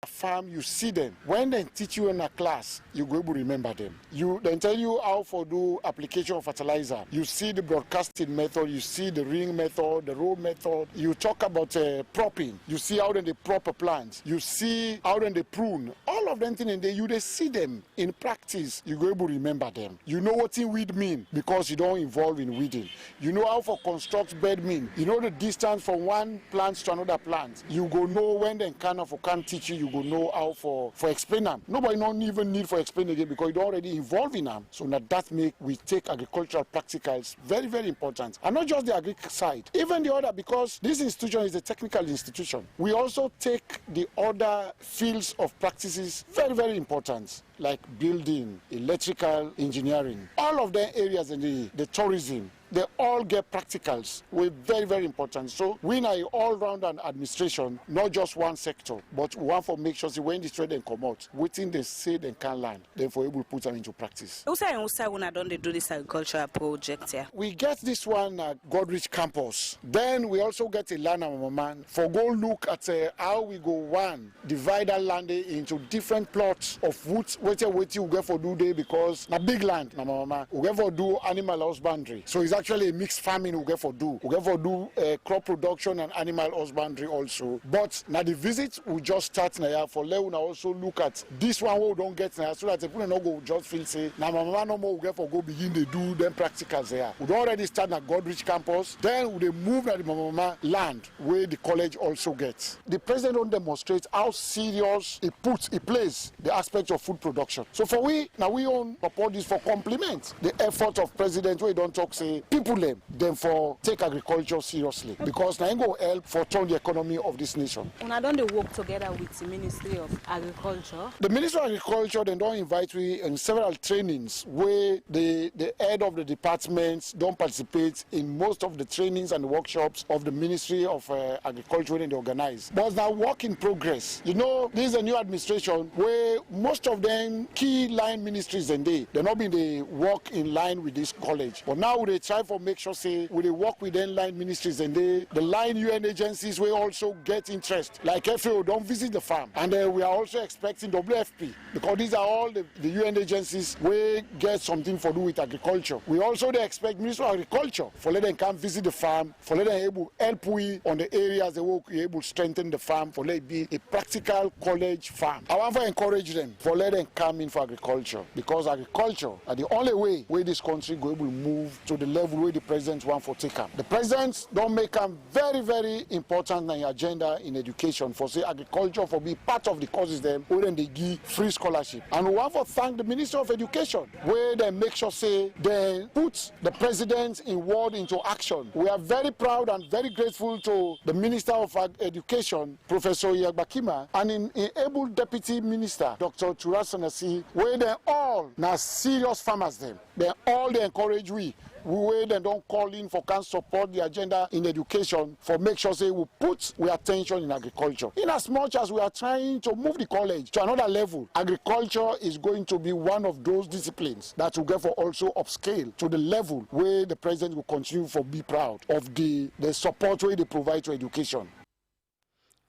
farm, you see them. When they teach you in a class, you go able to remember them. You then tell you how to do application of fertilizer. You see the broadcasting method, you see the ring method, the row method. You talk about propping. You see how then they prop a plant. You see how then they prune. All of them things, and they see them in practice. You go able to remember them. You know what weed mean because you don't involve in weeding. You know how for construct bed mean. You know the distance from one plant to another plant. You go know when they can teach you. You go know how for explain them. Nobody don't even need for explain again because you don't already involve in them. So now that make we take agricultural practicals very, very important. And not just the agri side, even the other, because this institution is a technical institution. We also take the other fields of practices very, very important, like building, electrical engineering, all of the areas in the tourism. They all get practicals. We're very, very important. So we are all-round an administration, not just one sector, but we want to make sure that when the trade and come out, within they say they can learn, then for able to put them into practice. When I don't do this agricultural project here? We get this one at Godrich campus. Then we also get a land man for go look at how we go divide our land into different plots of woods. Wait we get for do day because na big land, mama. We get for do animal husbandry. So it's actually a mixed farming we get for do. We get for do crop production and animal husbandry also. But now the visit we just start now for let we also look at this one we don't get now so that the people no go just feel say now mama no more we get for go begin they do them practicals there. We don't already start at Godrich campus. Then we move to the mama land where the college also gets. The president don't demonstrate how serious he plays the aspect of food production. So for we own support this for complement the effort of president we don't talk say people them for take agriculture seriously because now go help for turn the economy of this nation. When I don't work together with the Ministry of Agriculture. The Ministry of Agriculture then don't invite we in several trainings where the head of the departments don't participate in most of the trainings and workshops of the Ministry of Agriculture when they organize. But now work in progress. You know, this is a new administration where most of them key line ministries and they're not being they work in line with this college. But now they try for make sure say we they work with them line ministries and the line UN agencies will also get interest. Like FAO don't visit the farm. And we are also expecting WFP because these are all the UN agencies where get something for do with agriculture. We also expect Ministry of Agriculture for let them come visit the farm, for let them able help we on the areas they will be able to strengthen the farm, for let it be a practical college farm. I want to encourage them for let them come in for agriculture because agriculture are the only way where this country go able to move to the level where the president want for take them. The presidents don't make them very, very important in the agenda in education for say agriculture for be part of the courses them where they give free scholarship. And we want to thank the Minister of Education where they make sure say they put the president in word into action. We are very proud and very grateful to the Minister of Education, Professor Yagbakima, and in able Deputy Minister, Dr. Turasanasi, where they all now serious farmers them. They all they encourage we where they don't call in for can support the agenda in education for make sure say we put we attention in agriculture. In as much as we are trying to move the college to another level, agriculture is going to be one of those disciplines that will get for also upscale to the level where the president will continue for be proud of the support where they provide to education.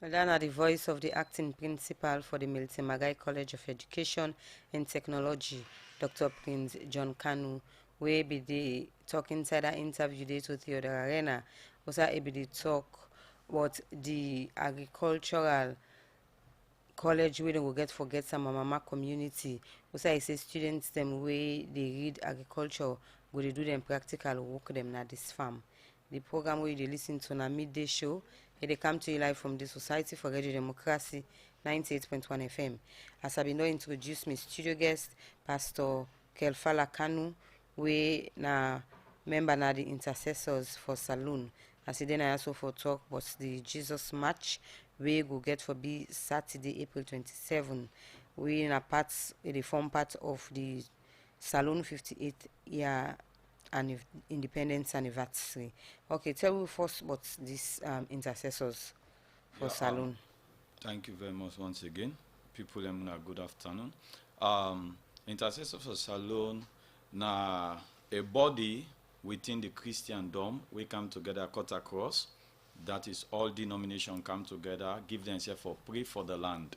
Well, that are the voice of the acting principal for the Milton Magai College of Education and Technology, Dr. Prince John Kanu, where be the talk inside that interview date with Theodore Arena, was able to talk about the agricultural college where they will get some mama community. Was I say students them way they read agriculture, go they do them practical work them at this farm. The program where they listen to na midday show, they come to you live from the Society for Radio Democracy 98.1 FM. As I've been introduce my studio guest, Pastor Kelfala Kanu, we na member na the intercessors for Salone. As then I also for talk about the Jesus match we go get for be Saturday, April 27. We in a part, they form part of the Salone 58th year and independence anniversary. Okay, tell me first about these intercessors for Salone. Thank you very much once again. People, good afternoon. Intercessors for Salone, na a body within the Christendom, we come together, cut across. That is all denomination come together, give themselves for pray for the land.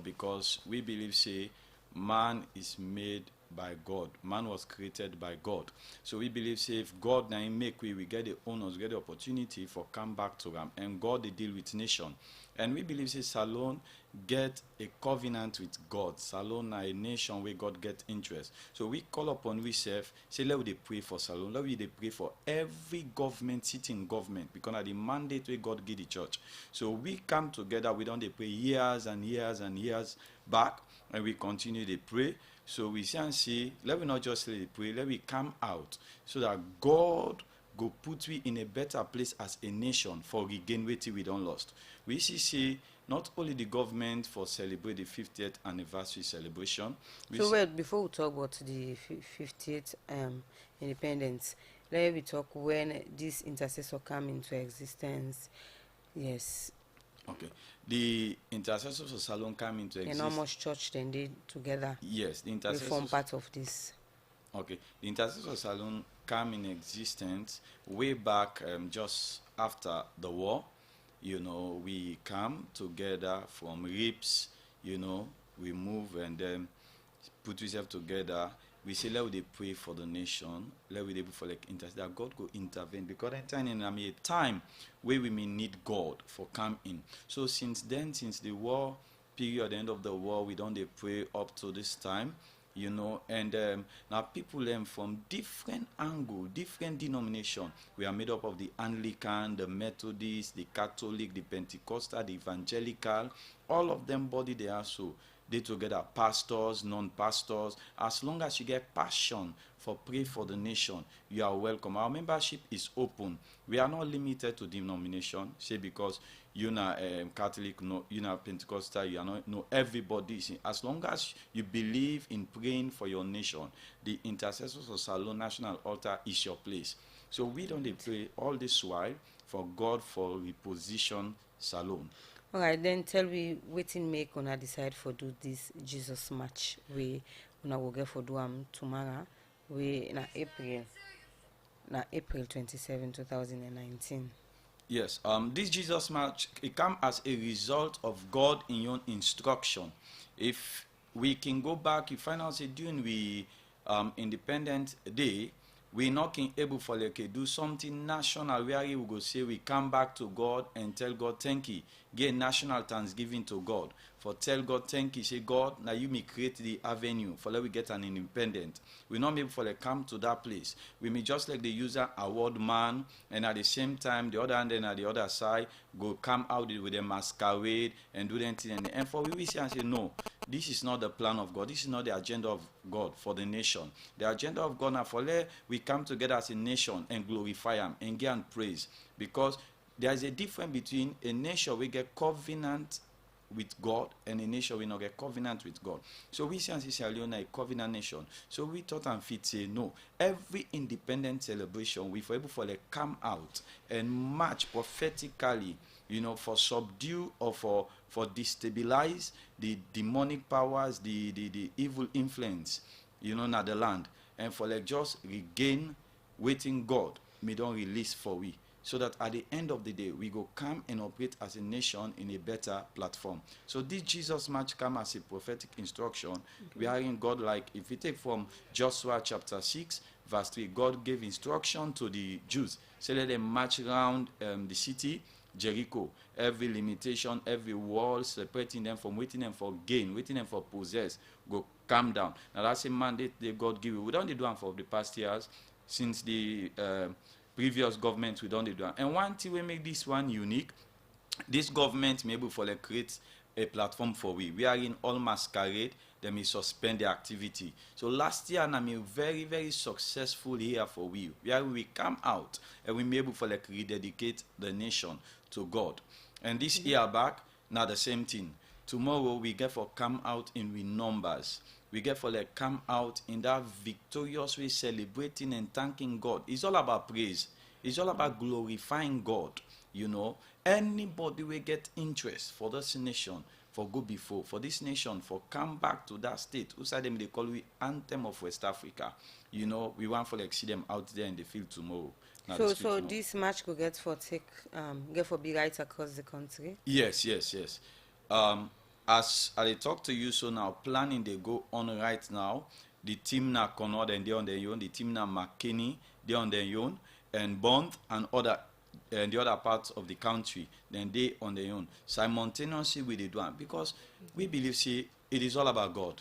because we believe, say, man is made by God. Man was created by God. So we believe, say, if God now make we get the honors, get the opportunity for come back to them. And God, they deal with nation. And we believe, say, Salone get a covenant with God. Salone na a nation where God get interest. So we call upon we self, say, let we pray for Salone. Let we pray for every government, sitting government, because of the mandate where God give the church. So we come together, we don't pray years and years and years back, and we continue to pray. So we say, let we not just let it pray, let we come out so that God go put we in a better place as a nation for regain what we don't lost. We see not only the government for celebrate the 50th anniversary celebration. So wait, before we talk about the 50th independence, let me talk when this intercessor come into existence. Yes. Okay. The intercessors of Salone come into existence. And how much church then they together? Yes, the intercessors. They form part of this. Okay. The intercessors of Salone come in existence way back just after the war. We come together from RIPS, we move and then put ourselves together. We say, let we pray for the nation, let we pray for that God go intervene, because at a time where we may need God for come in. So since then, since the war period, the end of the war, we don't pray up to this time. And now people from different angle, different denomination. We are made up of the Anglican, the Methodist, the Catholic, the Pentecostal, the Evangelical. All of them body they are so. They together, pastors, non-pastors. As long as you get passion for pray for the nation, you are welcome. Our membership is open. We are not limited to denomination. Say because you're not Catholic, no, you're not Pentecostal, you are not, no, everybody. As long as you believe in praying for your nation, the intercessors of Salone National Altar is your place. So we don't pray all this while for God for reposition Salone. All right, then tell me wetin make una decide for do this Jesus match we una will get for do tomorrow we na April 27, 2019. Yes, this Jesus match, it come as a result of God in your instruction. If we can go back, you find out during we Independence Day, we not able for do something national where we go say we come back to God and tell God thank you. Get national thanksgiving to God. For tell God thank you. Say God, now you may create the avenue for let we get an independent. We not able for come to that place. We may just like the user award man, and at the same time the other hand and at the other side go come out with a masquerade and do anything. And for we say and say no. This is not the plan of God. This is not the agenda of God for the nation. The agenda of God now for let we come together as a nation and glorify Him and give Him praise. Because there is a difference between a nation we get covenant with God and a nation we not get covenant with God. So we say Sierra Leone a covenant nation. So we thought and fit say no. Every independent celebration we for able for come out and march prophetically, for subdue or for destabilize the demonic powers, the evil influence, na the land, and for just regain waiting God may don't release for we. So that at the end of the day, we go come and operate as a nation in a better platform. So this Jesus match come as a prophetic instruction. Okay. We are in God, like if we take from Joshua chapter 6, verse 3, God gave instruction to the Jews. So let them march around the city, Jericho. Every limitation, every wall, separating them from waiting them for gain, waiting them for possess, go calm down. Now that's a mandate that God give you. We don't do one for the past years, since the previous government we don't do. And one thing we make this one unique, this government may be able to create a platform for we are in all masquerade, they may suspend the activity. So last year I mean very, very successful year for we come out and we may be able to rededicate the nation to God. And this year back, now the same thing. Tomorrow we get for come out in we numbers. We get for come out in that victorious way, celebrating and thanking God. It's all about praise. It's all about glorifying God. Anybody will get interest for this nation, for go before, for this nation, for come back to that state. Who said them they call we anthem of West Africa. We want for see them out there in the field tomorrow. So this match could get for be right across the country. Yes. as I talk to you so now, planning they go on right now. The team na Concord and they on their own, the team na McKinney, they on their own, and Bond and other and the other parts of the country, then they on their own. Simultaneously with the one, because we believe see it is all about God.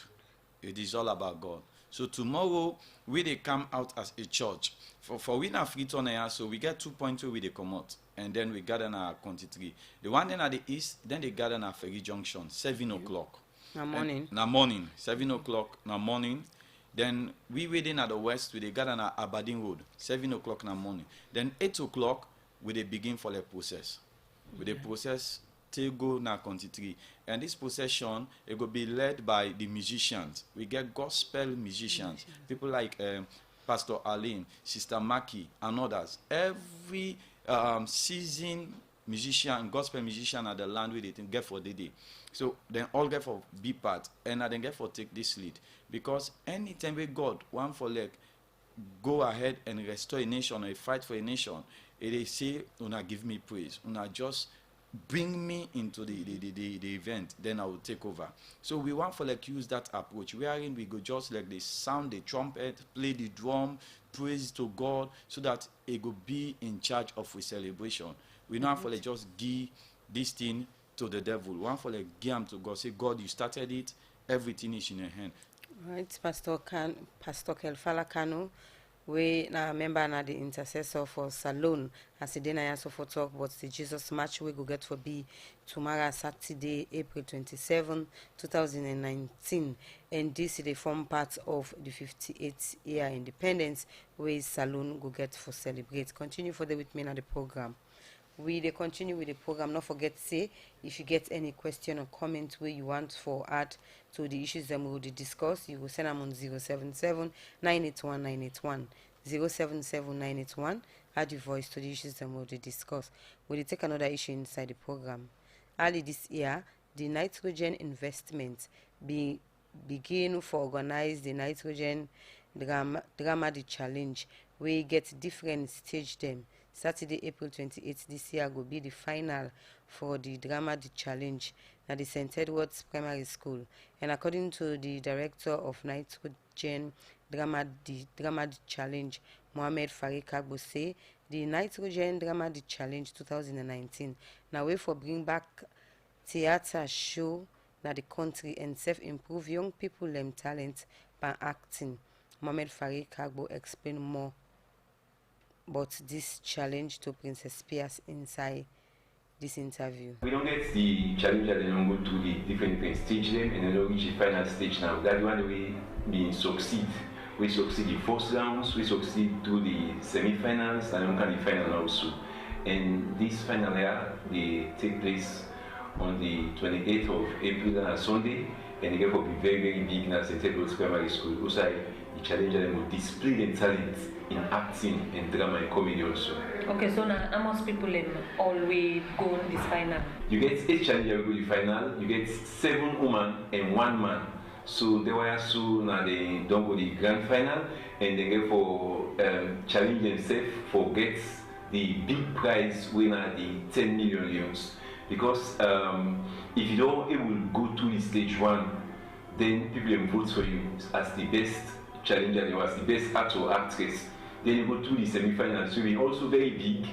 It is all about God. So tomorrow we they come out as a church. For we na free turn here, so we get 2 points where we they come out. And then we gather na 23. The one then at the east, then they gather na Ferry Junction, 7 o'clock. Na morning. Na morning, 7 o'clock na morning. Then we waiting at the west, we they gather na Aberdeen Road, 7 o'clock na morning. Then 8 o'clock, we they begin for the process. With the process, till go na 23. And this procession, it will be led by the musicians. We get gospel musicians, people like Pastor Aline, Sister Maki, and others. Every seasoned musician, gospel musician at the land where they get for the day. So then all get for be part, and I then get for take this lead. Because anytime we God want for like go ahead and restore a nation or fight for a nation, they say, "Una give me praise, una just bring me into the event, then I will take over." So we want for like use that approach wherein we go just like they sound the trumpet, play the drum, praise to God, so that it will be in charge of a celebration. We don't for like just give this thing to the devil. We want for like give him to God. Say, God, you started it, everything is in your hand. Right, Pastor Kelfala Kanu, we na member na the intercessor for Salone. As the day also for talk about the Jesus match we go get for be tomorrow Saturday, April 27, 2019. And this is the form part of the 58th year independence where Salone go get for celebrate. Continue for the with me na the program. We they continue with the program. Not forget say if you get any question or comment where you want for add to the issues that we will discuss, you will send them on 077 981 981 077 981. Add your voice to the issues that we will discuss. We'll take another issue inside the program. Early this year, the nitrogen investment begin for organize the nitrogen drama the challenge. We get different stage them. Saturday, April 28th this year will be the final for the Drama the Challenge at the St. Edward's Primary School. And according to the director of Nitrogen Drama the Challenge, Mohamed Farid Kagbo, say the Nitrogen Drama the Challenge 2019 now way for bring back theater show na the country and self-improve young people them talent by acting. Mohamed Farid Kagbo explain more about this challenge to Princess Piers inside this interview. We don't get the challenge and then go to the different stage them and then reach the final stage now. That's one way we succeed. We succeed the first rounds, we succeed to the semi-finals and then the final also. And this final year they take place on the 28th of April on a Sunday, and they will be very, very big in St. Edward's Primary School. Also, the challenge them will display their talent in acting and drama and comedy also. Okay, so now how much people always go in this final? You get 8 challengers go to the final, you get 7 women and 1 man. So they were so now they don't go to the grand final and they go for challenge themselves for get the big prize winner, the 10 million euros. Because if you don't able to go to the stage 1, then people will vote for you as the best challenger, as the best actor or actress. Then you go to the semi-finals, so it's also very big.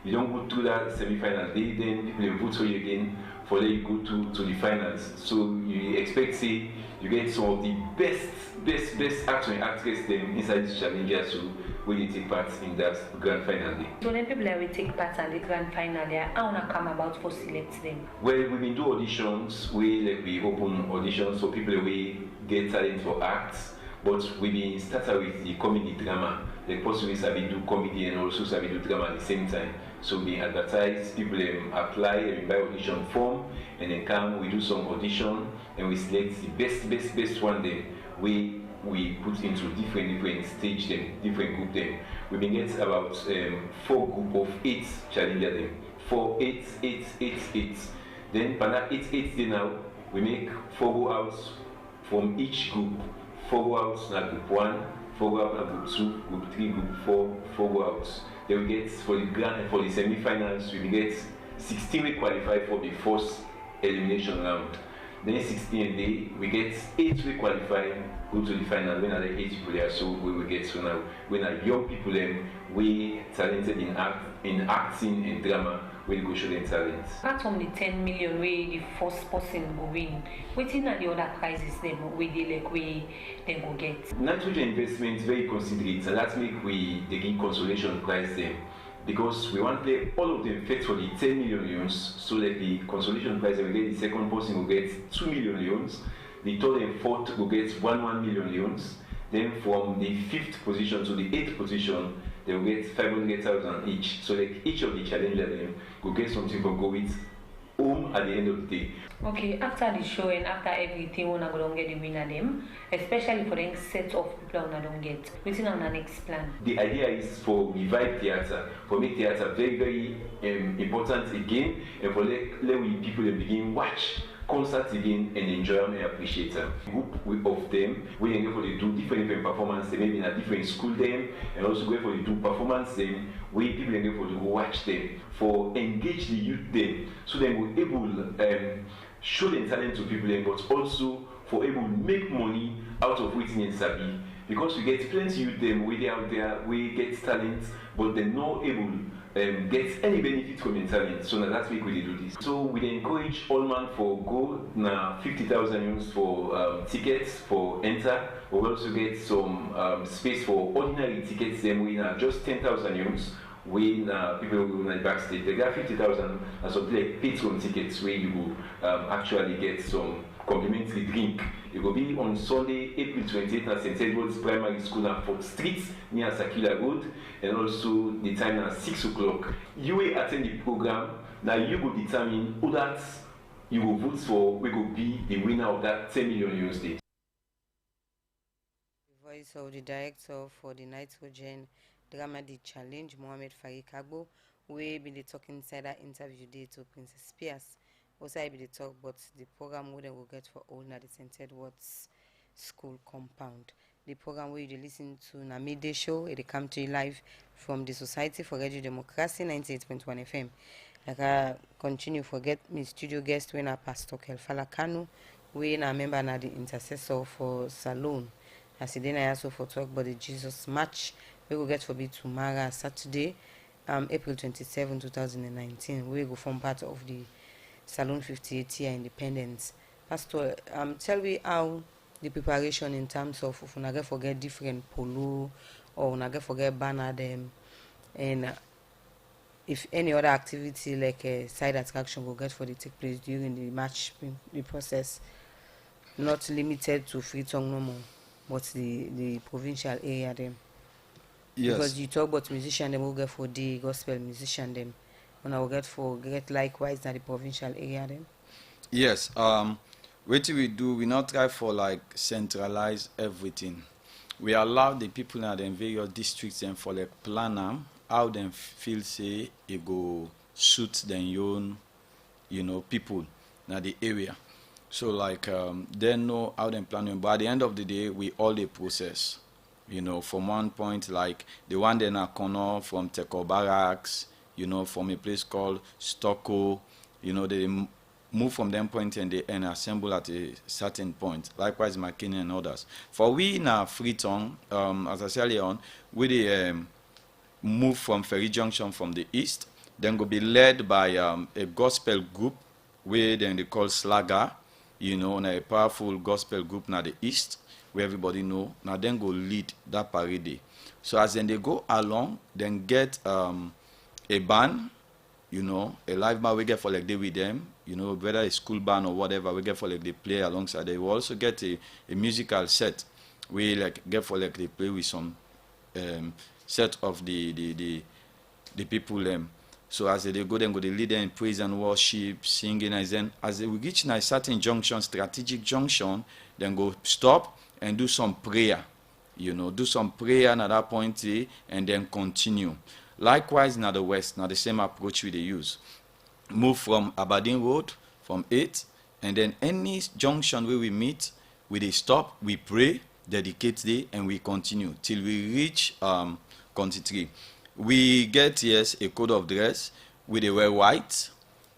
You don't go to that semi-final day, then people will vote for you again for then you go to the finals. So you expect say you get some of the best actor and actress then inside this challenger, so when you take part in that grand final day. So then people that will take part in the grand final day, how will come about for select them? Well, we've been doing auditions, we open auditions for people who get talent for acts, but we've been started with the comedy drama. The possibly we do comedy and also we do drama at the same time. So we advertise, people apply, and buy audition form, and then come, we do some audition, and we select the best one then we put into different stage them, different group them. We been get about 4 group of 8 challenger them. 4, 8. Then by that 8 then now, we make 4 go outs from each group. 4 go outs na group 1, 4 go out na group 2, group 3, group 4, 4 go outs. Then we get for the semi-finals, we get 16 we qualify for the first elimination round. Then 16th day, we get 8 we qualify, go to the final. When are the 8 people there? So we will get so now when are young people we talented in acting and drama, we go show them talent. Apart from the 10 million where the first person go win, waiting at the other prizes them we they like we then go get. Nitrogen investment very considerate, and that make we they give consolation prize them. Because we want to play all of them fit for the 10 million euros, so that the consolation prize we get, the second person will get 2 million euros, the third and fourth will get 1 million euros. Then from the 5th position to the 8th position, they will get 500,000 each. So like each of the challengers will get something for go with home at the end of the day. Okay, after the show and after everything, we're going to get the winner them, especially for the set of people who don't get. What's on our next plan? The idea is for revive theatre, for make theatre very, very important again, and for let people begin watch concerts again and enjoy them and appreciate them. Group of them, we can go for the do different performances, maybe in a different school them, and also go for the do performance them, where people can go for to watch them, for engage the youth them, so they will able show their talent to people, but also for able to make money out of waiting in Sabi. Because we get plenty of them where they out there, we get talent, but they're not able get any benefit from their talent. So now that's why we do this. So we encourage all man for go na 50,000 euros for tickets for enter. We also get some space for ordinary tickets. Then we na just 10,000 euros. We people will in backstage. They got 50,000 and some like patron tickets where you will actually get some complimentary drink. It will be on Sunday, April 28th at St. Edward's Primary School at 4th Street near Sakila Road, and also the time at 6 o'clock. You will attend the program. Now you will determine who that you will vote for. We will be the winner of that 10 million euros day. The voice of the director for the Nitrogen Drama The Challenge, Mohamed Farid Kagbo, will be the talking insider interview day to Princess Spears. Also, I be the talk, but the program we will get for all at the St. Edward's School compound. The program where you listen to na midday show, it come to you live from the Society for Radio Democracy 98.1 FM. Like I continue forget me studio guest when Pastor Kelfala Kanu, we na member na the intercessor for Salone. As then I also for talk about the Jesus match. We will get for be tomorrow Saturday, April 27, 2019. We will form part of the Salone 58 year independence. Pastor, tell me how the preparation in terms of if we forget different polo or we forget banner them, and if any other activity like a side attraction will get for the take place during the match, the process, not limited to Freetown no more, but the provincial area them. Yes. Because you talk about musician, them will get for the gospel musician them. When I will get likewise at the provincial area then. Yes. What we do, we not try for like centralize everything. We allow the people in the various districts and for like plan how them feel say it go suit their own, people in the area. So like they know how them planning. But at the end of the day, we all the process. From one point like the one in a corner from Teko Barracks, from a place called Stocko, they move from them point and they assemble at a certain point. Likewise, McKinney and others. For we in our Freetown, as I said earlier on, we move from Ferry Junction from the east, then go be led by a gospel group, where then they call Slaga, a powerful gospel group now the east, where everybody know. Now then go lead that parade. So as then they go along, then get a band, a live band we get for like they with them, whether a school band or whatever, we get for like they play alongside. They will also get a musical set. We like get for like they play with some set of the people. So as they go, then go they lead them in praise and worship, singing, and then as they reach a certain junction, strategic junction, then go stop and do some prayer. Do some prayer at that point, and then continue. Likewise, now the west, now the same approach we they use. Move from Aberdeen Road, from 8, and then any junction where we meet, we they stop, we pray, dedicate day, and we continue till we reach Country 3. We get, yes, a code of dress, we they wear white,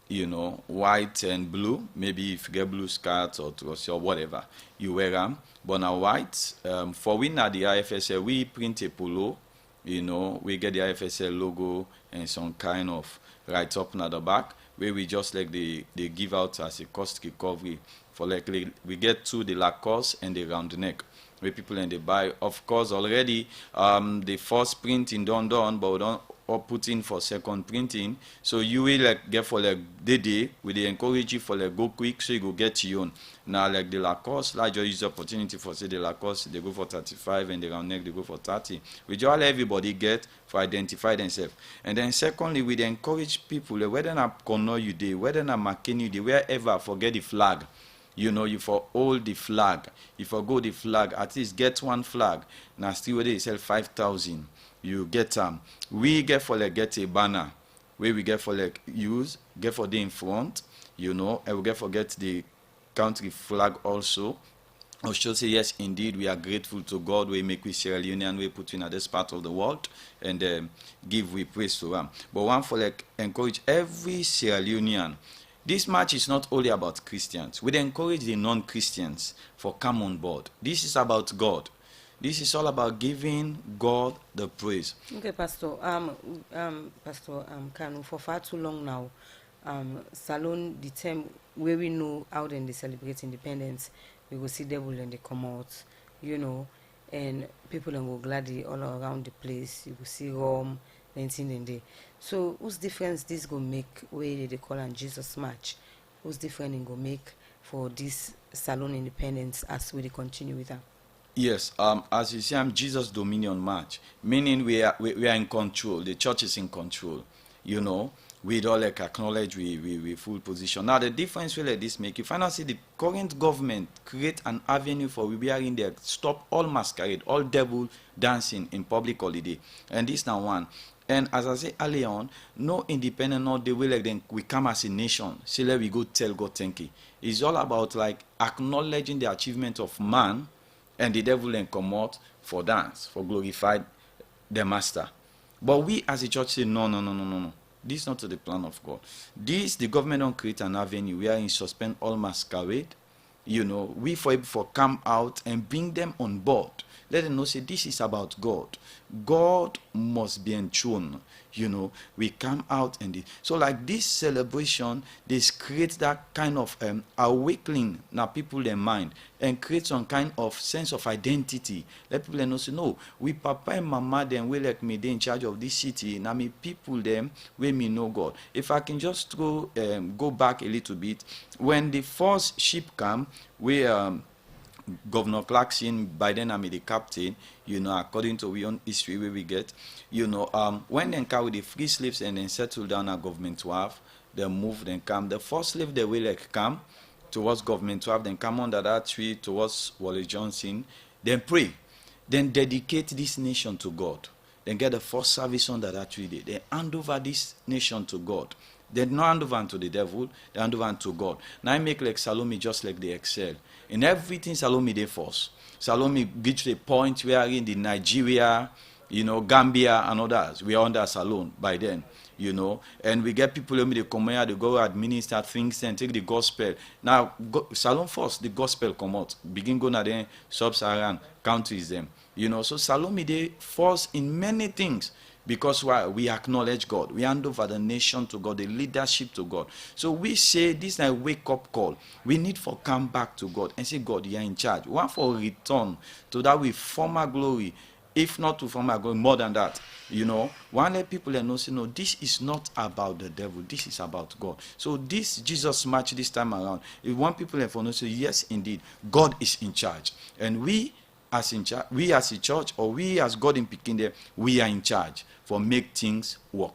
you know, white and blue. Maybe if you get blue skirt or trouser or whatever, you wear them. But now white, for we at the IFSL, we print a polo, you know, we get the IFSL logo and some kind of write up at the back, where we just like they give out as a cost recovery for like we get to the Lacoste and the round neck, where people and they buy. Of course, already the first printing done, but we don't or put in for second printing. So you will like get for like day, we they encourage you for like go quick so you go get your own. Now like the Lacoste, like just use the opportunity for say the Lacoste, they go for 35 and the round neck they go for 30. We just let everybody get for identify themselves. And then secondly, we encourage people whether not Kono you day, whether not Makeni you day, wherever forget the flag. You know, you for hold the flag. If you go the flag, at least get one flag. Now still whether you sell 5,000, you get we get for like get a banner where we get for like use, get for the in front, you know, and we get for get the country flag also. I should say yes, indeed, we are grateful to God. We make with Sierra Leone and we put in at this part of the world and give we praise to them. But one for like encourage every Sierra Leonean. This match is not only about Christians. We encourage the non-Christians for come on board. This is about God. This is all about giving God the praise. Okay, Pastor. Pastor Kanu, for far too long now, Salone, the term where we know how then they celebrate independence, we will see devil and they come out, you know, and people will go gladly all around the place. You will see Rome, 19 and day. So whose difference this go make where they call on Jesus match? Whose difference it go make for this Salone independence as we continue with that? Yes, as you see, Jesus Dominion March, meaning we are in control. The church is in control. You know, we don't like acknowledge we full position. Now the difference will like this make you find out see the current government create an avenue for we are in there, stop all masquerade, all devil dancing in public holiday, and this now one. And as I say earlier on, no independent, no the way like then we come as a nation. Say let we go tell God thank you. It's all about like acknowledging the achievement of man, and the devil then come out for dance, for glorify the master. But we as a church say no. This is not to the plan of God. This the government don't create an avenue. We are in suspend all masquerade. You know, we for come out and bring them on board. Let them know say this is about God. God must be enthroned. You know, we come out and so like this celebration, this creates that kind of awakening now people their mind and create some kind of sense of identity. Let people know say no, we papa and mama them will let me they in charge of this city. Now me people them where me know God. If I can just go back a little bit, when the first ship came, we Governor Clarkson, by then I'm the captain, you know, according to we own history where we get, you know, when they carry the free slaves and then settle down at government to have, they move, then come. The first slave they will like come towards government to have, then come under that tree towards Wally Johnson, then pray, then dedicate this nation to God, then get the first service under that tree, they hand over this nation to God. They not hand over to the devil, they hand over to God. Now I make like Salome just like they excel. In everything Salome they force. Salome get to the point where in the Nigeria, you know, Gambia and others, we are under Salone by then, you know, and we get people who they come here, they go administer things and take the gospel. Now, Salone first, the gospel come out, begin going at the sub-Saharan countries them, you know, so Salome they force in many things. Because why? We acknowledge God. We hand over the nation to God, the leadership to God. So we say this is a wake-up call. We need for come back to God and say, God, you are in charge. We want for return to that with former glory, if not to former glory, more than that. You know, one let people know, say, no, this is not about the devil. This is about God. So this Jesus match this time around, we want people to know, say, yes, indeed, God is in charge. And we as in charge, we as a church, or we as God in Pekin, we are in charge for make things work.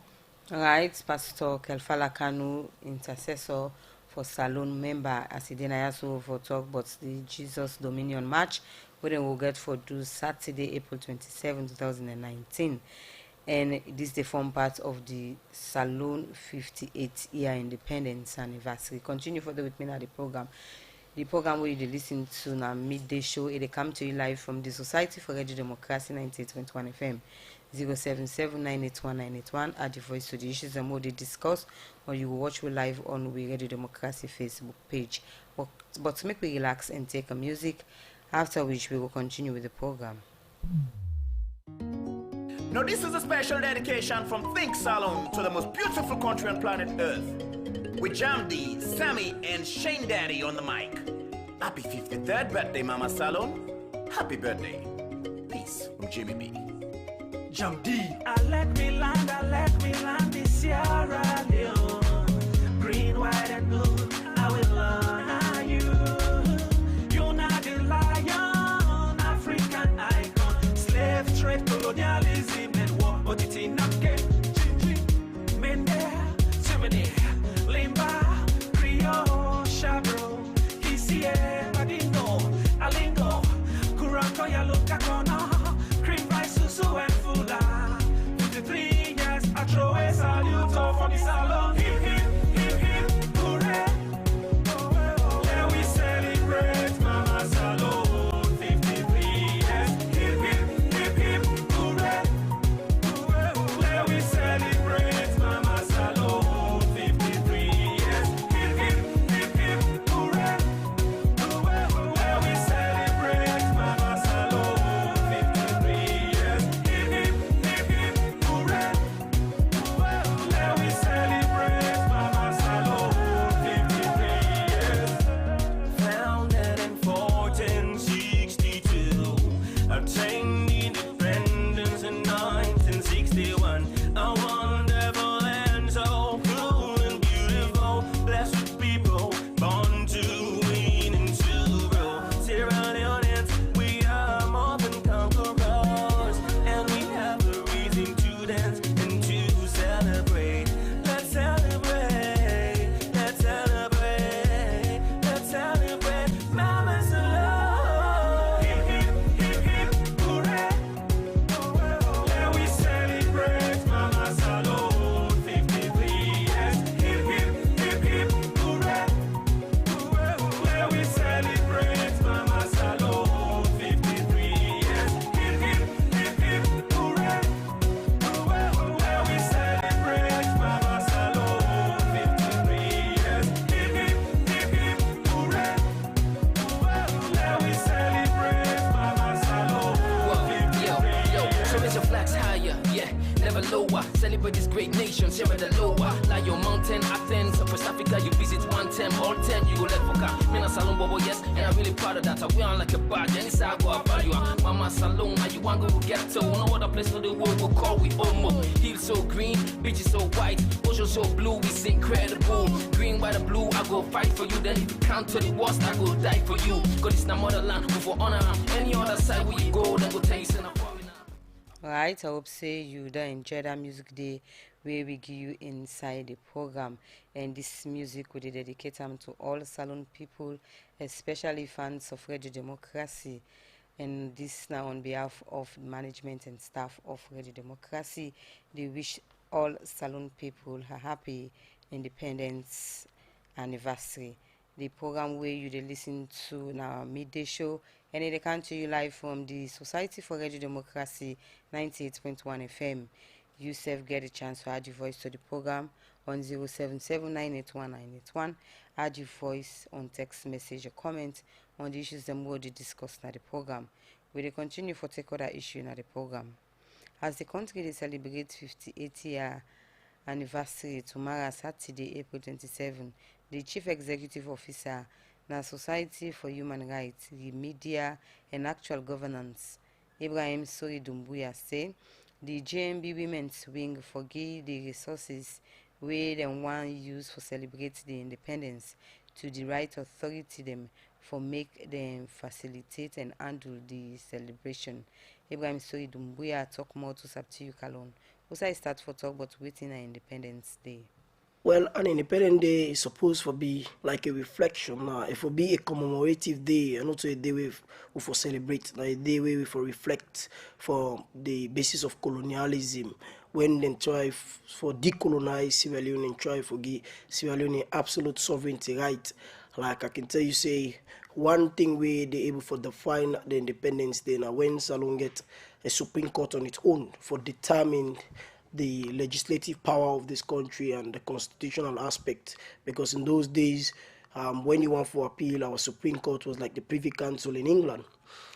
All right, Pastor Kelfala Kanu, intercessor for Salone member, as he didn't also for talk about the Jesus Dominion March, where then we'll get for do Saturday, April 27, 2019. And this the form part of the Salone 58th year independence anniversary. Continue further with me now the program. The program where you listen to now midday show, it come to you live from the Society for Radio Democracy 98.1 FM, 077-981-981. Add your voice to the issues and more they discuss, or you will watch we live on We Radio Democracy Facebook page. But to make we relax and take a music, after which we will continue with the program. Now this is a special dedication from Think Salone to the most beautiful country on planet Earth. With Jam D, Sammy, and Shane Daddy on the mic. Happy 53rd birthday, Mama Salone. Happy birthday. Peace from Jimmy B. Jam D. I let me land in Sierra Leone. Green, white, and blue, I will honor you. You're not the lion, African icon. Slave trade, colonialism, and war, but it's enough. Mende, Simone, Limba, Creole, Shabro, Kisie, Badino, Alingo, Kuranko, Yaluka, Kona, Cream Rice, Susu, and Fula. 53 years, I throw a salute for the salon. Hip, hip, hip, hip, hooray. Let we celebrate Mama Salone. 53 years, hip, hip, hip, hip, hooray. Let we celebrate Mama Salone. 53 years, hip, hip, hip, hip, hooray. Let we celebrate Mama Salone. 53 years, hip, hip, hip, hip, hooray. Let we celebrate Mama Salone. 53 years. Founded in 1462, obtained independence in 1961. A wonderful land, so cool and beautiful. Blessed with people, born to win and to rule. Sierra Leoneans, we are more than conquerors, and we have a reason to dance and to celebrate. Let's celebrate, let's celebrate, let's celebrate Mama Salone. Hip, hip, hip, hip, hooray. Let we celebrate Mama Salone. 53 years, hip, hip, hip, hip, hooray. Let we celebrate Mama Salone. 53 years, hip, hip, hip, hip, hooray. Let we celebrate Mama Salone. 53 years, hip, hip, hip, hip, hooray. Let we celebrate Mama Salone. 53 Yo, so raise your flags higher, yeah, never lower. Celebrate this great nation, share the lower. Like your mountain, Athens, West Africa, you visit 1 time, all 10, you go let for car. Mina Salone, Bobo, yes, and I'm really proud of that. I wear on like a badge, any side go up value. Mama Salone, now you want to go get to no other place in the world will call we Omo. Hills so green, beaches so white, ocean so blue, it's incredible. Green, white, and blue, I go fight for you. Then if you count to the worst, I go die for you. God is not motherland, who for honor. Any other side where you go, then go tell you, send a foreigner. Right, I hope say you don't enjoy that music day where we give you inside the program, and this music we dedicate them to all Salone people, especially fans of Radio Democracy, and this now on behalf of management and staff of Radio Democracy. They wish all Salone people a happy Independence anniversary. The program where you listen to now midday show, and they come to you live from the Society for Radio Democracy 98.1 FM. You self get a chance to add your voice to the program on 077-981-981. Add your voice on text message or comment on the issues that we discussed in the program. We will continue for take other issue in the program. As the country they celebrate 58th year anniversary tomorrow, Saturday, April 27, the Chief Executive Officer na Society for Human Rights, the Media and Actual Governance, Ibrahim Sori Dumbuya, say the JMB Women's Wing forgive the resources where they want use for celebrate the independence to the right authority them for make them facilitate and handle the celebration. Ibrahim Sori Dumbuya talk more to Sabti Kalon. Also I start for talk but waiting on Independence Day. Well, an Independence Day is supposed to be like a reflection. It will be a commemorative day and not a day we for celebrate, like a day where we for reflect for the basis of colonialism. When they try for decolonize Sierra Leone and try for give Sierra Leone absolute sovereignty right. Like I can tell you, say, one thing where they able for define the independence day now when Salone get a Supreme Court on its own for determine the legislative power of this country and the constitutional aspect. Because in those days, when you want for appeal, our Supreme Court was like the Privy Council in England.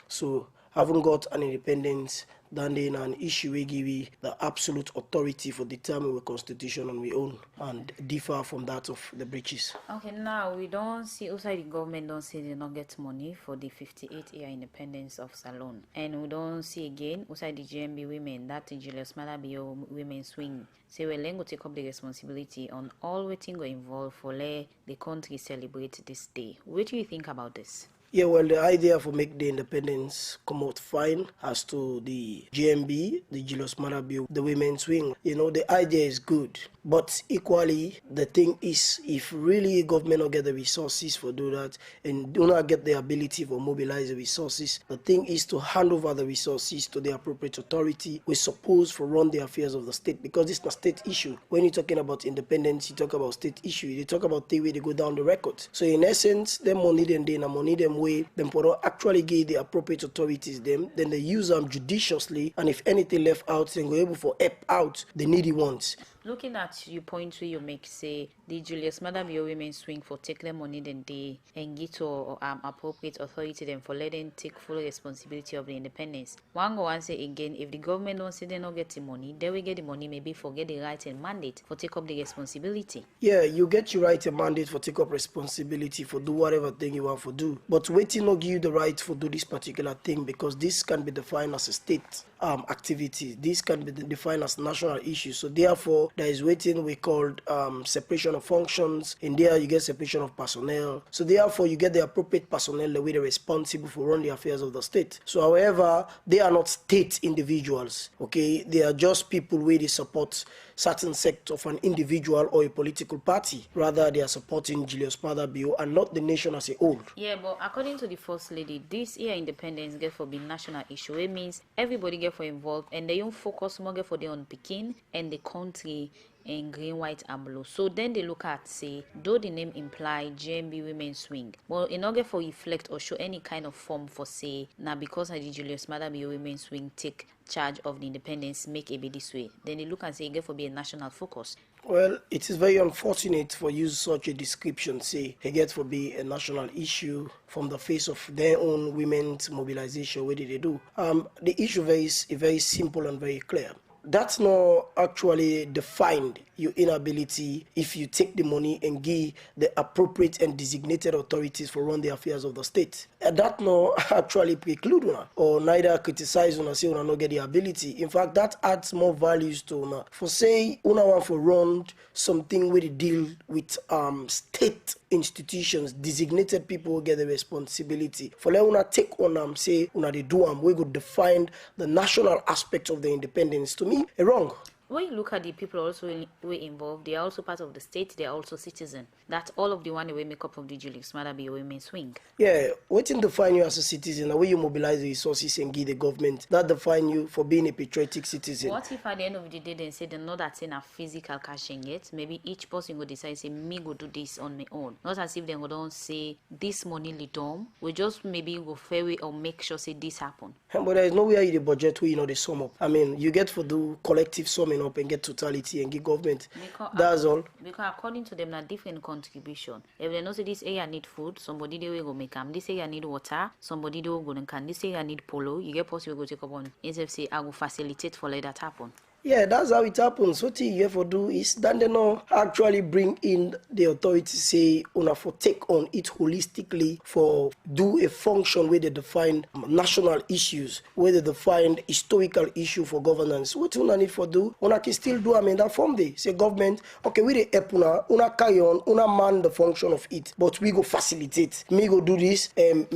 So having got an independence, then they an issue we give you the absolute authority for determining the constitution on we own and differ from that of the British. Okay, now we don't see outside the government don't say they not get money for the 58-year independence of Salone, and we don't see again outside the GMB women that the Julius Malabio women swing. Say we're going to take up the responsibility on all waiting go involved for let the country celebrate this day. What do you think about this? Yeah, well, the idea for make the independence come out fine as to the GMB, the Julius Malabio, the women's wing. You know, the idea is good. But equally, the thing is, if really government don't get the resources for do that and do not get the ability for mobilize the resources, the thing is to hand over the resources to the appropriate authority, we suppose for run the affairs of the state, because this is a state issue. When you're talking about independence, you talk about state issue. You talk about the way they go down the record. So in essence, them money them they na money them way, them for actually give the appropriate authorities them, then they use them judiciously, and if anything left out, then go able for help out the needy ones. Looking at you point where you make say the Julius Madam your women swing for take their money then they and get to appropriate authority them for letting take full responsibility of the independence. One go and say again, if the government don't say they not get the money, they will get the money, maybe forget the right and mandate for take up the responsibility. Yeah, you get your right and mandate for take up responsibility for do whatever thing you want to do. But waiting not give you the right for do this particular thing, because this can be defined as a state activity. This can be defined as national issue. So therefore, there is waiting we called separation of functions. In there, you get separation of personnel. So therefore, you get the appropriate personnel the way they're responsible for run the affairs of the state. So however, they are not state individuals. Okay, they are just people where they support certain sect of an individual or a political party. Rather, they are supporting Julius Malabio and not the nation as a whole. Yeah, but according to the First Lady, this year independence get for being national issue. It means everybody get for involved, and they don't focus more get for the on Pekin and the country in green, white, and blue. So then they look at say, though the name imply GMB women swing, well, in order for reflect or show any kind of form for say, now because I did Julius Malabio women swing take charge of the independence, make it be this way. Then they look and say, it get for be a national focus. Well, it is very unfortunate for use such a description, say, it gets for be a national issue from the face of their own women's mobilization. What did they do? The issue is very simple and very clear. That's not actually defined your inability if you take the money and give the appropriate and designated authorities for run the affairs of the state. That not actually preclude una or neither criticize una say una not get the ability. In fact, that adds more values to una. For say una want for run something with deal with state institutions, designated people will get the responsibility. For let una take on say una they do we could define the national aspect of the independence. To me, wrong. When you look at the people also were involved, they are also part of the state, they are also citizens. That's all of the one way make up of the Julius Malabio women swing. Yeah, waiting to define you as a citizen, the way you mobilize the resources and give the government, that define you for being a patriotic citizen. What if at the end of the day they say they're not that in a physical cashing yet? Maybe each person will decide say me go do this on my own. Not as if they go don't say this money lidom. We just maybe go ferry or make sure say this happen. But there is nowhere in the budget where you know they sum up. I mean, you get for do collective summing up and get totality and give government. That's all. Because according to them, not different contribution. If they know say this area need food, somebody they will go make them. This area need water, somebody they will go and can. This area need polo. You get possible go take up on. Instead of say I will facilitate for let that happen. Yeah, that's how it happens. What you have to do is then they know actually bring in the authorities say una for take on it holistically for do a function where they define national issues, where they define historical issue for governance. What una need for do? Una can still do in that form day. Say government, okay, we the help una carry on, una man the function of it, but we go facilitate. Me go do this, M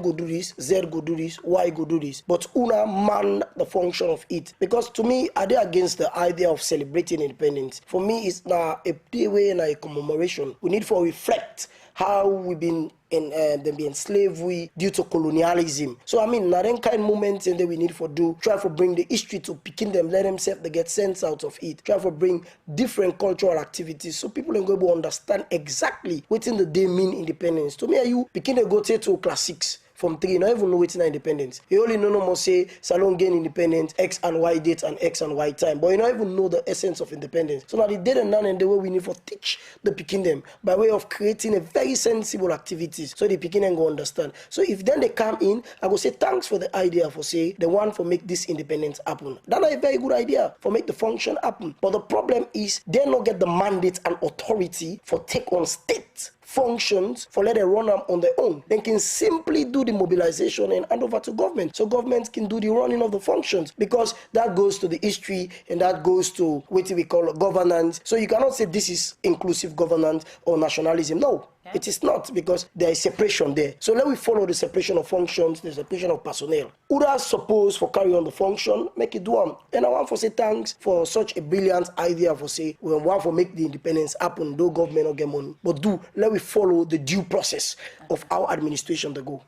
go do this, Z go do this, Y go do this. But una man the function of it. Because to me, are they against the idea of celebrating independence? For me, it's now a day way and a commemoration. We need to reflect how we've been them be enslaved we due to colonialism. So I mean, now then kind moments and that we need for do try for bring the history to picking them, let them self they get sense out of it. Try for bring different cultural activities so people can go able to understand exactly what in the day mean independence. To me, are you picking the go to class 6 from 3, you don't even know what's independence. You only know no more say Salone gain independence, X and Y date and X and Y time. But you don't even know the essence of independence. So now the date and none and the way we need for teach the picking them by way of creating a very sensible activities so the picking them go understand. So if then they come in, I go say thanks for the idea for say the one for make this independence happen. That's a very good idea for make the function happen. But the problem is they not get the mandate and authority for take on state functions for let them run them on their own. They can simply do the mobilization and hand over to government. So government can do the running of the functions because that goes to the history and that goes to what we call governance. So you cannot say this is inclusive governance or nationalism. No. Yeah. It is not because there is separation there. So let me follow the separation of functions, the separation of personnel. Who does suppose for carry on the function, make it do them. And I want to say thanks for such a brilliant idea for say we want to make the independence happen, though government or get money. But let me follow the due process of our administration to go.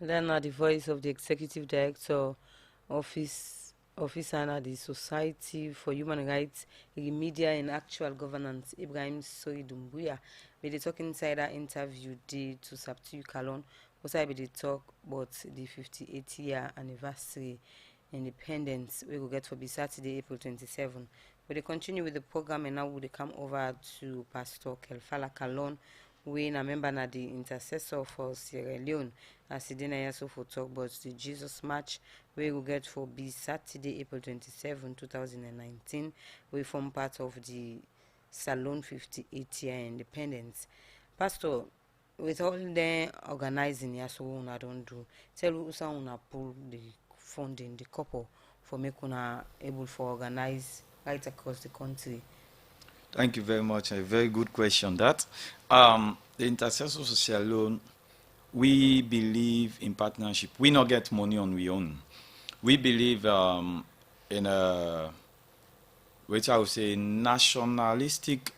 Then the voice of the executive director, officer at the Society for Human Rights, Media and Actual Governance, Ibrahim Soidumbuya. We the talk inside that interview did to Sabtu Kalon. Also, I be the talk about the 58th year anniversary independence. We will get for be Saturday, April 27. We continue with the program and now we come over to Pastor Kelfala Kalon, we a member na the intercessor for Sierra Leone. As he didn't also for talk about the Jesus March, we will get for be Saturday, April 27, 2019. We form part of the Salone 58th year independence. Pastor, with all the organizing, yes, I don't do. Tell us how pull the funding, the couple for make una able for organize right across the country. Thank you very much. A very good question. That the Intercessors of Salone, we believe in partnership. We not get money on we own. We believe in a, which I would say, nationalistic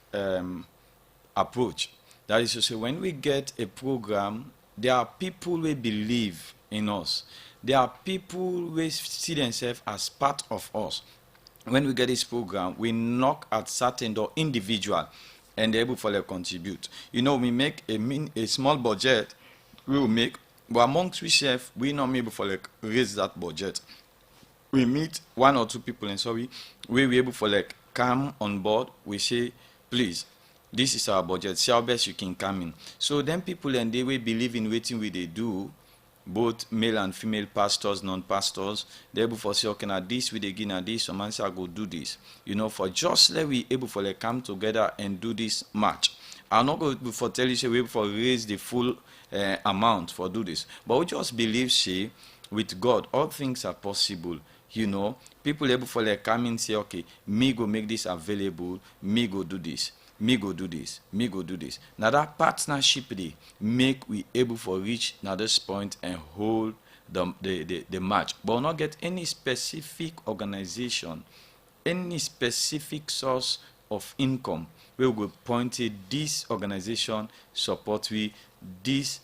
approach. That is to say, when we get a program, there are people who believe in us. There are people who see themselves as part of us. When we get this program, we knock at certain door individual and they're able to contribute. You know, we make a small budget, we will make, but amongst ourselves, we not able to raise that budget. We meet one or two people and so we will able to come on board. We say, please, this is our budget, see how best you can come in. So then people and they will believe in waiting what they do, both male and female pastors, non-pastors, they're able to say, okay, now this we begin at this, some man say I go do this. You know, for just let we able to come together and do this match. I'm not going to tell you say we able to raise the full amount for do this. But we just believe, say, with God, all things are possible. You know, people able to come and say, okay, me go make this available, me go do this. Me go do this, me go do this. Now that partnership they make we able for reach now this point and hold the match. But we'll not get any specific organization, any specific source of income. We will point to this organization support we this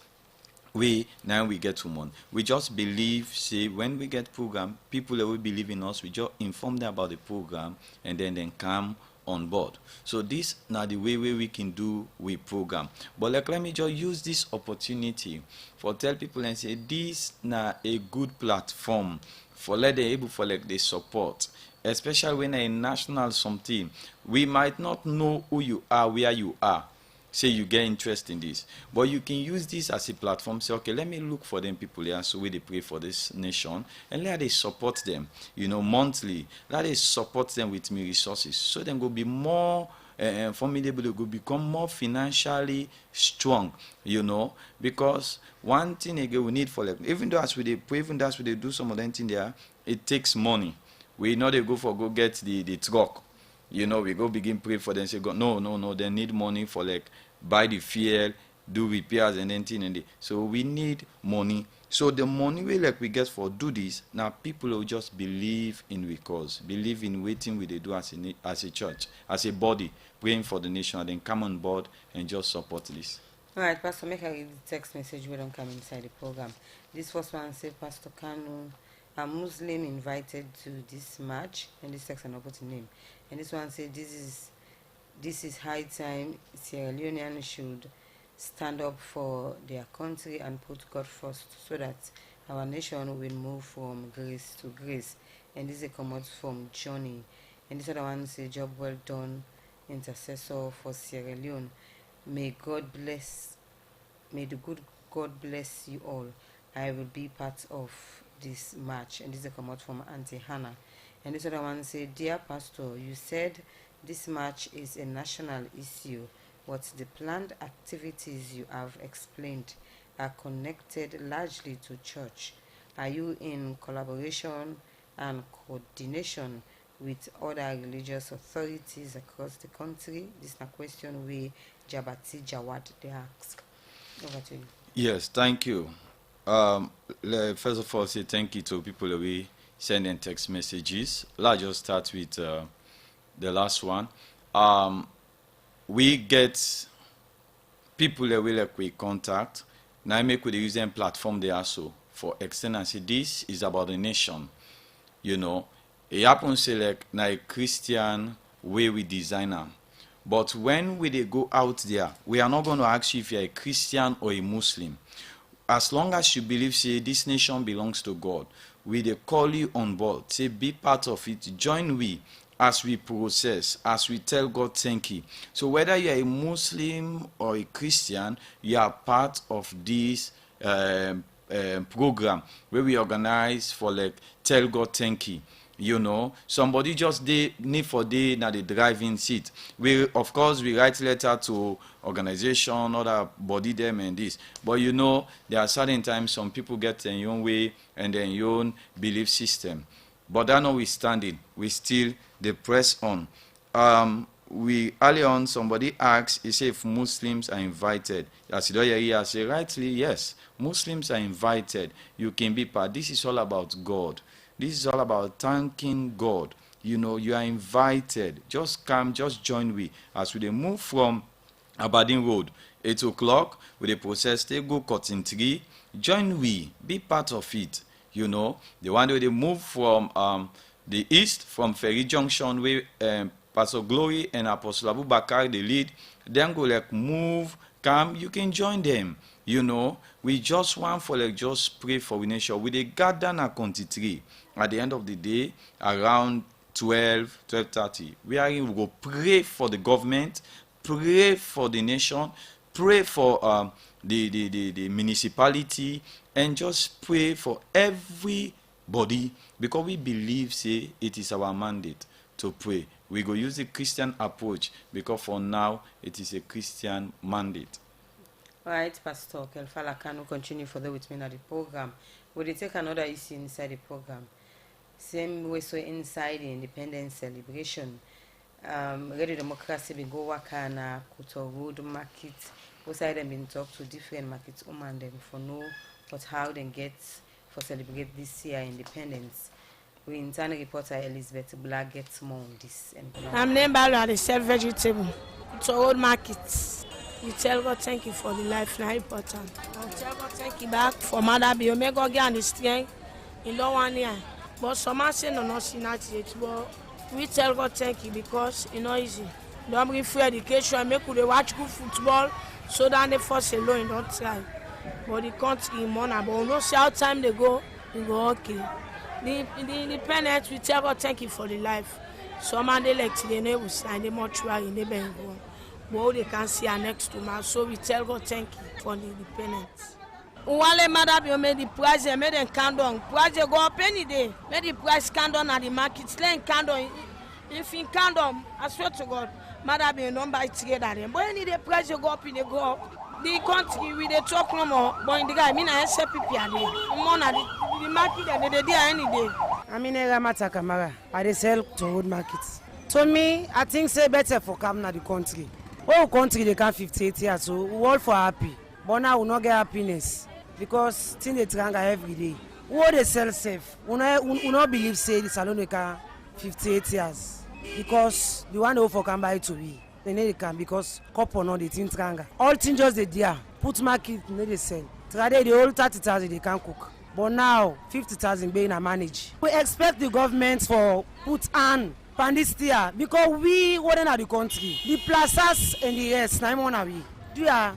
way now we get to money. We just believe, say when we get program, people that will believe in us, we just inform them about the program and then come on board. So this now the way we can do with program. But let me just use this opportunity for tell people and say this now a good platform for let them able for the support, especially when a national something. We might not know who you are, where you are. Say you get interest in this, but you can use this as a platform. Say, okay, let me look for them people here, so we they pray for this nation, and let they support them, you know, monthly. Let they support them with me resources, so them go be more formidable. They go become more financially strong, you know, because one thing again we need for them, even though as we they pray, even though as we they do some of them thing there, it takes money. We know they go get the truck. You know, we go begin pray for them, say, God, no, they need money for buy the fuel, do repairs and anything. And so we need money. So the money we get for do this, now people will just believe in we cause, believe in waiting we they do as a church, as a body, praying for the nation, and then come on board and just support this. All right, Pastor, make I read the text message we don't come inside the program. This first one says, Pastor Kanu, a Muslim invited to this march, and this text are not put in name. And this one says, this is high time Sierra Leoneans should stand up for their country and put God first so that our nation will move from grace to grace. And this is a comment from Johnny. And this other one says, job well done, intercessor for Sierra Leone. May the good God bless you all. I will be part of this march. And this is a comment from Auntie Hannah. And this other one said, dear Pastor, you said this march is a national issue. What the planned activities you have explained are connected largely to church. Are you in collaboration and coordination with other religious authorities across the country? This is a question we Jabati Jawad they ask. Over to you. Yes, thank you. First of all, say thank you to people that we send in text messages. Let's just start with the last one. We get people that we contact. Now I make with the using platform they also for extend and say this is about the nation. You know, it happens to like a Christian way we design them. But when they go out there, we are not going to ask you if you're a Christian or a Muslim. As long as you believe, say, this nation belongs to God, they call you on board, say, be part of it, join we as we process, as we tell God thank you. So whether you're a Muslim or a Christian, you are part of this program where we organize for like tell God thank you. You know, somebody just need for day now the driving seat. We of course we write letter to organization, other body them and this. But you know, there are certain times some people get their own way and their own belief system. But that notwithstanding, we still they press on. We early on somebody asked, he said if Muslims are invited. As I say rightly, yes, Muslims are invited. You can be part. This is all about God. This is all about thanking God. You know, you are invited. Just come, just join we. As we move from Aberdeen Road, 8 o'clock, with the process, they go Cotton Tree. Join we. Be part of it. You know, the one where they move from the east, from Ferry Junction, where Pastor Glory and Apostle Abu Bakar, they lead. Then go like move, come, you can join them. You know, we just want for like just pray for we nation. We they gather at County 3 at the end of the day around 12:30. We go pray for the government, pray for the nation, pray for the municipality, and just pray for everybody because we believe say it is our mandate to pray. We go use the Christian approach because for now it is a Christian mandate. All right, Pastor Kelfala Kanu continue further with me at the program. Will they take another issue inside the program? Same way so inside the independence celebration. Radio Democracy be go work na Kuto Road market. Outside them been talk to different markets and them for know but how they get for celebrate this year independence. We internal reporter Elizabeth Black gets more on this. I'm named Bala, the sell vegetable. Kuto Road market. We tell God thank you for the life, not important. And tell God thank you back for Mother Be Omega and the strength in the 1 year. But someone say no, not yet. But we tell God thank you because it's not easy. Don't bring free education, make they watch good football so that they force alone, don't try. But the country money, but we don't see how time they go okay. The independence, we tell God thank you for the life. Some of the like today, they will sign the mortuary in the Bengal. But they can see our next tomorrow, so we tell God thank you for the independence. Wale Mother Be made the price, made them candle. Price go up any day. Made the price candle at the market. Slaying candle. If in candle, I swear to God, Mother Be don't buy together. But any day price go up, they go up. The country we they talk no more. But in the guy, I mean I say people are there. The market they there any day. I mean Ramata Kamara. I they sell to road markets. To me, I think say better for come na the country. All country they can 58 years, so we all for happy. But now we not get happiness because things they tranga every day. What they sell safe, we not believe say the salon can 58 years because the one who for can buy to be. they need can because couple no they think tranga. All things just the dear. Put market no they sell. Trade the old 30,000 they can cook. But now 50,000 being a manage. We expect the government for put on pandistia because we wouldn't have the country. The plazas and the rest, we do let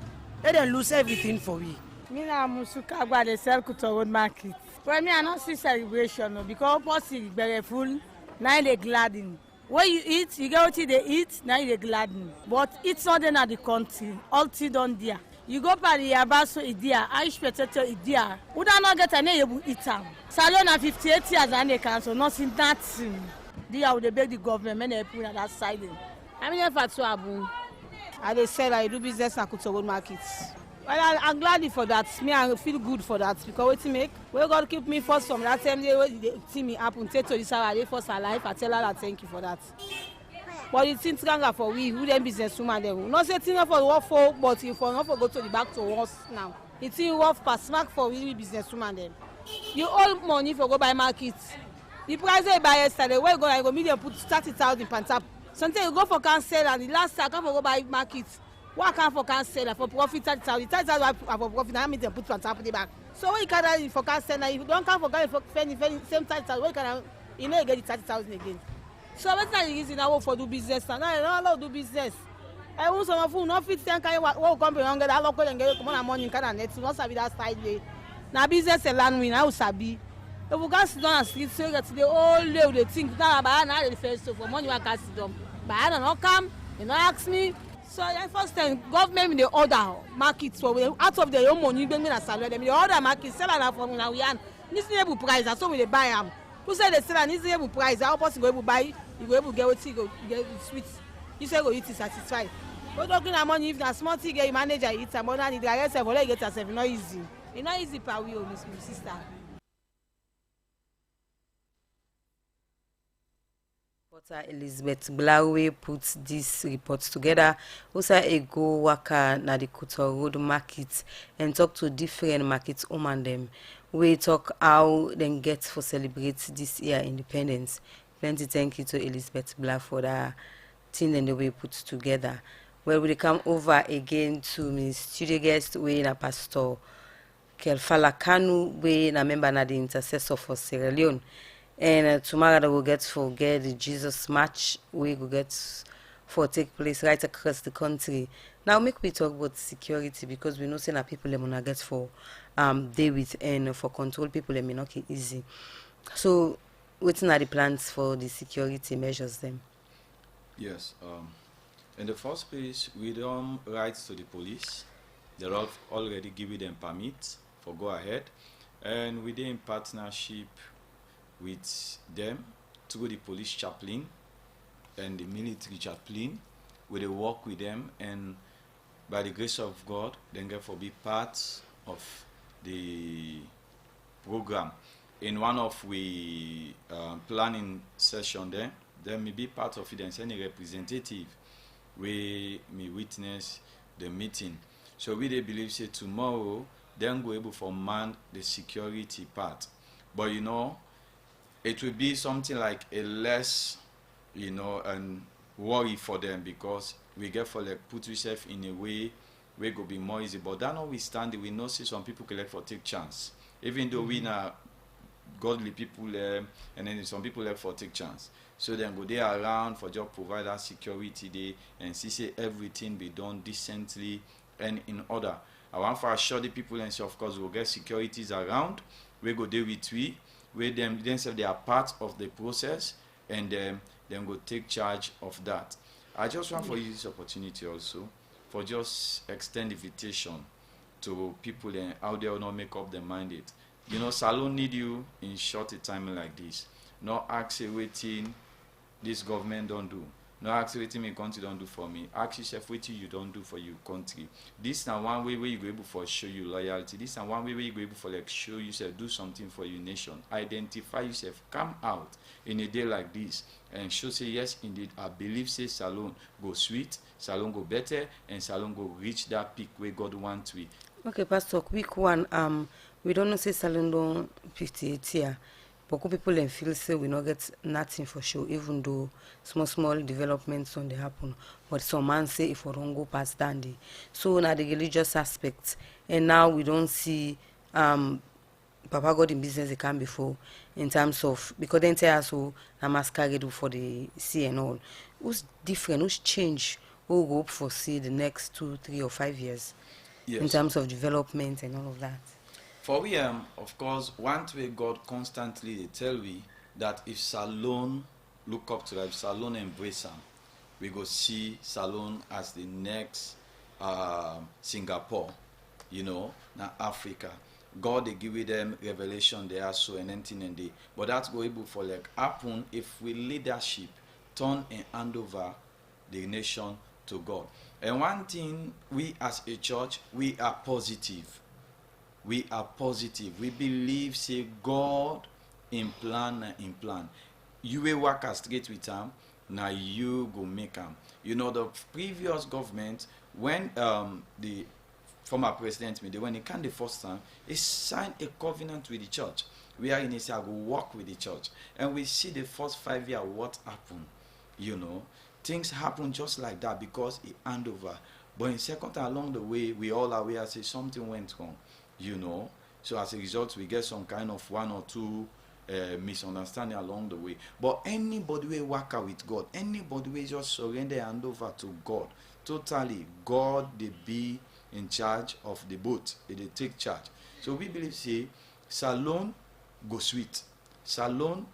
them lose everything for we. Me na musuka gba dey sell Kuto Road Market. For me, I don't see celebration because person very full. Now they gladden. When you eat, you get what they eat. Now they gladden. But it's not in the country. All tea done there. You go by the Abaso Idia, Irish potato Idia. Would I not get a name you eat them? Salone at 58 years and they cancel. Nothing that. They would beg the government when they put on that side. I mean, if I to Abu, I they sell, I do business at Kuto Road Market. Well, I'm glad for that. Me, I feel good for that because what to make, we God keep me first from that time they see me happen. Take to this hour, they first alive. I tell her that thank you for that. But it's in Tranga for we who them businesswoman them. Not say thing for work for, but if for not for go to the back to us now. It's in work for smack for we businesswoman them. You all money for go buy markets. The price they buy yesterday, where you go medium put 30,000 per tap. Sometimes you go for cancel and the last time I come for go buy markets. What can for cancel for profit 30,000? 30,000 for profit. I mean they put on top of the back. So what you can for cancel now? If you don't come for cancel for same 30,000, what you can you know you get the 30,000 again. So what's the reason I work for do business now? I don't allow do business. I want some food, not fit ten kind what come beyond that local and get come on money kind of net. Not sabi that side way. Now business and land win. I will sabi. If we can sit down and sleep, so that the whole day they think now about now the first for money we can sit down. But I don't know come. You know ask me. So the first time government in the order markets for out of their own money, bring me a salary. Them the order market sell am for me now we are reasonable price. That's so we dey buy them. Who say they sell an reasonable price? How person go able buy? You go able get what you go get sweet. You say go eat it satisfied. But talking about money if na small thing get manager eat some more than the direct self, let get yourself. Not easy. It's not easy per we oh Miss sister. Reporter Elizabeth Blawe puts this report together. Also, a go waka na the Kuto Road Market and talk to different markets woman them. We talk how they get for celebrate this year independence. Plenty thank you to Elizabeth Blawe for that thing and the way put together. Well, we come over again to my studio guest, we na Pastor Kelfala Kanu, we na member na the intercessor for Sierra Leone. And tomorrow we'll get the Jesus March. We will get for take place right across the country. Now make we talk about security because we know say that people they wanna get for deal with and for control people they may not be easy. So what's are the plans for the security measures then? Yes. In the first place, we don't write to the police. They're already giving them permit for go ahead, and we did in partnership with them through the police chaplain and the military chaplain. We they work with them, and by the grace of God, they get for be part of the program. In one of we planning session there, they may be part of it and send a representative. We may witness the meeting. So we they believe say tomorrow then go able for man the security part. But you know, it will be something like a less, you know, and worry for them because we get for like put yourself in a way where it go be more easy. But that notwithstanding, we know see some people collect for take chance. Even though we are godly people and then some people left for take chance. So then go there around for just provide that security day and see say everything be done decently and in order. I want for assure the people and say of course we'll get securities around. We go there with we. Where them themselves they are part of the process and then go take charge of that. I just want for you this opportunity also for just extend invitation to people out there who not make up their mind it. You know, Salone need you in short a time like this. Not ask waiting this government don't do. Not ask waiting my country don't do for me. Ask yourself what you don't do for your country. This is one way where you go able for show you loyalty. This is one way where you go able for like show yourself, do something for your nation. Identify yourself, come out in a day like this and show say yes indeed I believe say Salone go sweet, Salone go better, and Salone go reach that peak where God wants we. Okay, Pastor, quick one. We don't know say Salone don't 58 here. But people then feel say we not get nothing for sure, even though small developments don't they happen. But some man say if we don't go past dandy. So now the religious aspect, and now we don't see Papa God in business they can before in terms of because then tell us who a masquerade for the sea and all. Who's different? Who's change? Who will hope for see the next 2, 3, or 5 years in terms of development and all of that. For we of course, one way God constantly they tell we that if Salone look up to that, if Salone embrace him, we go see Salone as the next Singapore, now Africa. God they give them revelation they are so and anything and they, but that's go able for like happen if we leadership turn and hand over the nation to God. And one thing we as a church we are positive. We are positive. We believe, say, God in plan. You will work straight with him, now you go make him. The previous government, when the former president, when he came the first time, he signed a covenant with the church. We are in a say, I will work with the church. And we see the first 5 years what happened. Things happen just like that because he hand over. But in second along the way, we all are aware, say something went wrong. So as a result we get some kind of 1 or 2 misunderstanding along the way. But anybody will work out with God, anybody will just surrender and hand over to God totally, God they be in charge of the boat, they take charge. So we believe say Salone go sweet, Salone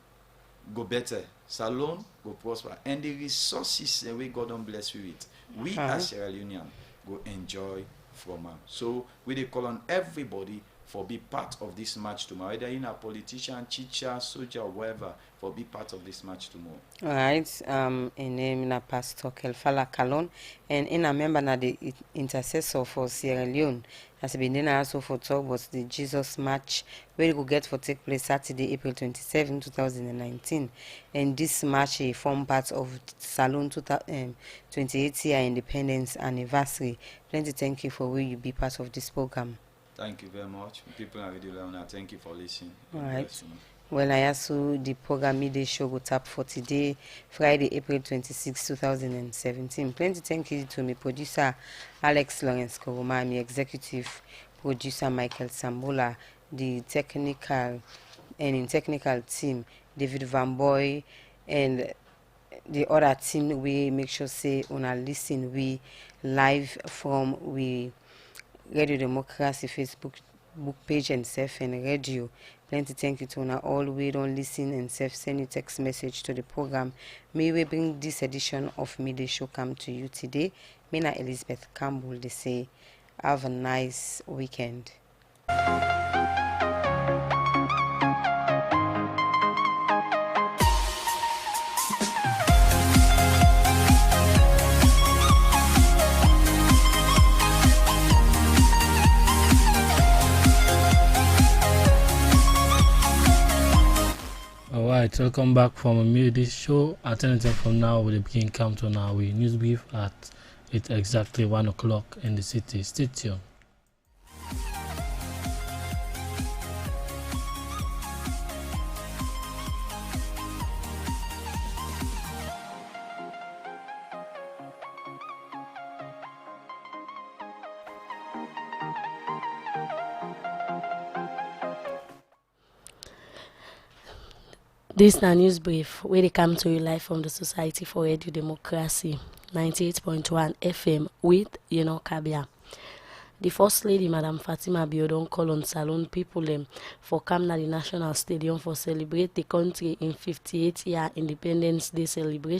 go better, Salone go prosper, and the resources that we God don't bless you with, we as Sierra Leonean go enjoy from them. So we they call on everybody for be part of this match tomorrow, whether in a politician, teacher, soldier, or whatever, for be part of this match tomorrow. All right. In name na Pastor Kelfala Kalon, and in a member na the intercessor for Sierra Leone. Has been then also for talk about the Jesus match where we go get for take place Saturday, April 27, 2019. And this match form part of Salone 28th year independence anniversary. Plenty thank you for will you be part of this program. Thank you very much. People are ready learning. Thank you for listening. All right. Well, I also the program midday show go tap for today, Friday, April 26, 2017. Plenty thank you to my producer Alex Lawrence Koroma, my executive producer Michael Sambola, the technical team David Van Boy, and the other team. We make sure say una listen. We live from we Radio Democracy Facebook book page and self and radio. Plenty thank you to all we don't listen and self send you text message to the program. May we bring this edition of Midday Show come to you today. Mina Elizabeth Campbell they say have a nice weekend. Alright, welcome back from a midday show. At any time from now, we begin count on our news brief at it's exactly 1 o'clock in the city. Stay tuned. This is a news brief where they come to you live from the Society for Radio Democracy, 98.1 FM with Kabia. The First Lady, Madam Fatima Biodon, call on Salone people for come to the National Stadium for celebrate the country in 58th year Independence Day celebration.